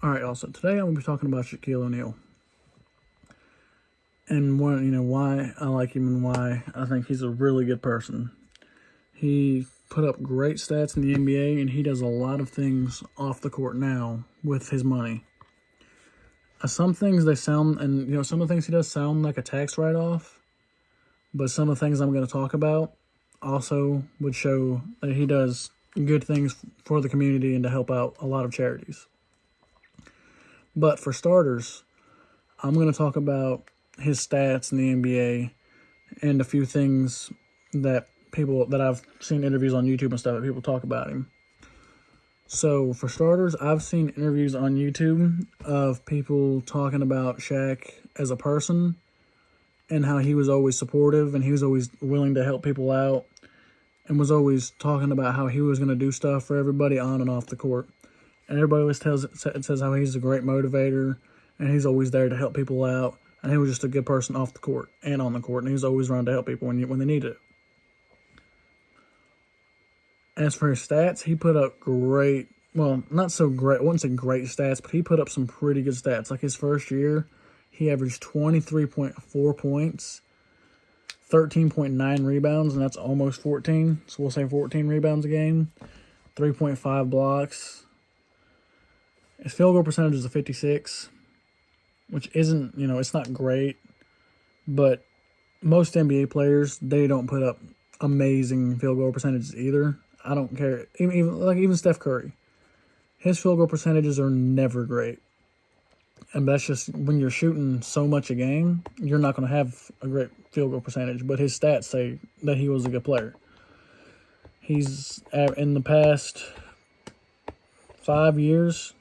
All right, also today I'm gonna be talking about Shaquille O'Neal and why I like him and why I think he's a really good person. He put up great stats in the NBA, and he does a lot of things off the court now with his money. Some things they sound, and some of the things he does sound like a tax write-off, but some of the things I'm going to talk about also would show that he does good things for the community and to help out a lot of charities. But for starters, I'm going to talk about his stats in the NBA and a few things that I've seen interviews on YouTube and stuff that people talk about him. So for starters, I've seen interviews on YouTube of people talking about Shaq as a person and how he was always supportive and he was always willing to help people out and was always talking about how he was going to do stuff for everybody on and off the court. And everybody always says how he's a great motivator and he's always there to help people out. And he was just a good person off the court and on the court, and he was always around to help people when they needed it. As for his stats, he put up not so great, I wouldn't say great stats, but he put up some pretty good stats. Like his first year, he averaged 23.4 points, 13.9 rebounds, and that's almost 14, so we'll say 14 rebounds a game, 3.5 blocks. His field goal percentage is a 56, which isn't, it's not great, but most NBA players, they don't put up amazing field goal percentages either. I don't care. Even Steph Curry, his field goal percentages are never great. And that's just when you're shooting so much a game, you're not going to have a great field goal percentage. But his stats say that he was a good player. He's, in the past 5 years,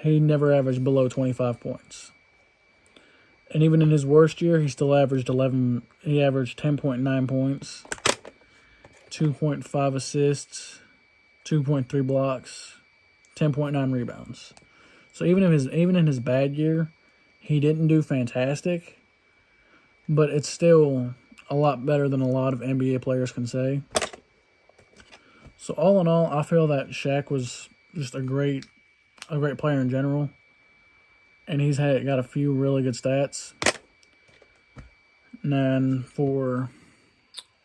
he never averaged below 25 points. And even in his worst year, he still averaged 11. He averaged 10.9 points, 2.5 assists, 2.3 blocks, 10.9 rebounds. So even in his bad year, he didn't do fantastic, but it's still a lot better than a lot of NBA players can say. So all in all, I feel that Shaq was just a great player in general. And he's got a few really good stats. And then for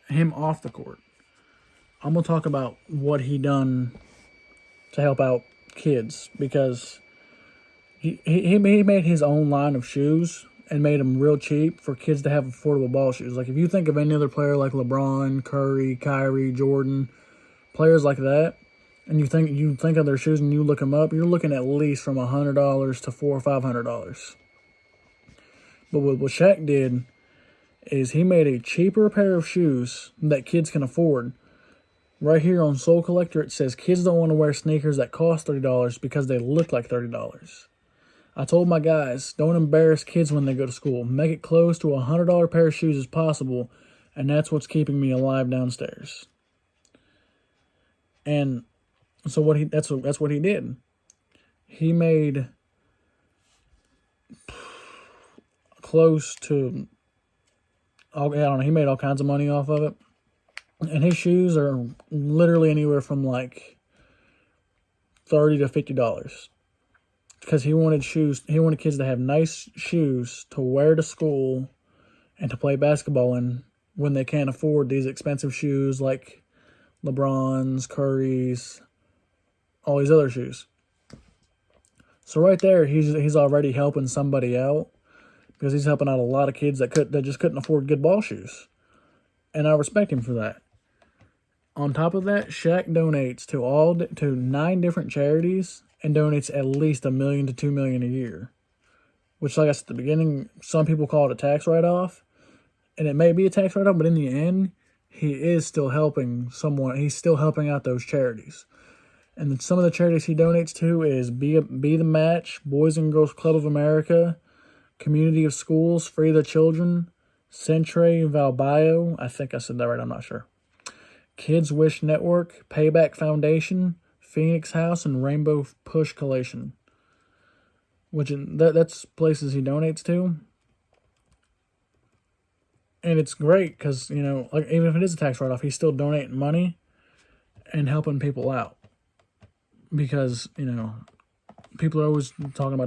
him off the court, I'm going to talk about what he done to help out kids, because he made his own line of shoes and made them real cheap for kids to have affordable ball shoes. Like if you think of any other player like LeBron, Curry, Kyrie, Jordan, players like that, and you think of their shoes and you look them up, you're looking at least from $100 to $400 or $500. But what Shaq did is he made a cheaper pair of shoes that kids can afford. Right here on Soul Collector, it says kids don't want to wear sneakers that cost $30 because they look like $30. I told my guys, don't embarrass kids when they go to school. Make it close to a $100 pair of shoes as possible, and that's what's keeping me alive downstairs. And so that's what he did. He made close to, I don't know, he made all kinds of money off of it. And his shoes are literally anywhere from like $30 to $50. Because he wanted kids to have nice shoes to wear to school and to play basketball in when they can't afford these expensive shoes like LeBron's, Curry's, all these other shoes. So right there, he's already helping somebody out, because he's helping out a lot of kids that just couldn't afford good ball shoes. And I respect him for that. On top of that, Shaq donates to 9 different charities and donates at least $1 million to $2 million a year. Which, like I said at the beginning, some people call it a tax write-off. And it may be a tax write-off, but in the end, he is still helping someone. He's still helping out those charities. And then some of the charities he donates to is Be the Match, Boys and Girls Club of America, Community of Schools, Free the Children, Centre Valbio, I think I said that right, I'm not sure, Kids Wish Network, Payback Foundation, Phoenix House, and Rainbow Push Coalition. That's places he donates to. And it's great because, like even if it is a tax write-off, he's still donating money and helping people out. Because, people are always talking about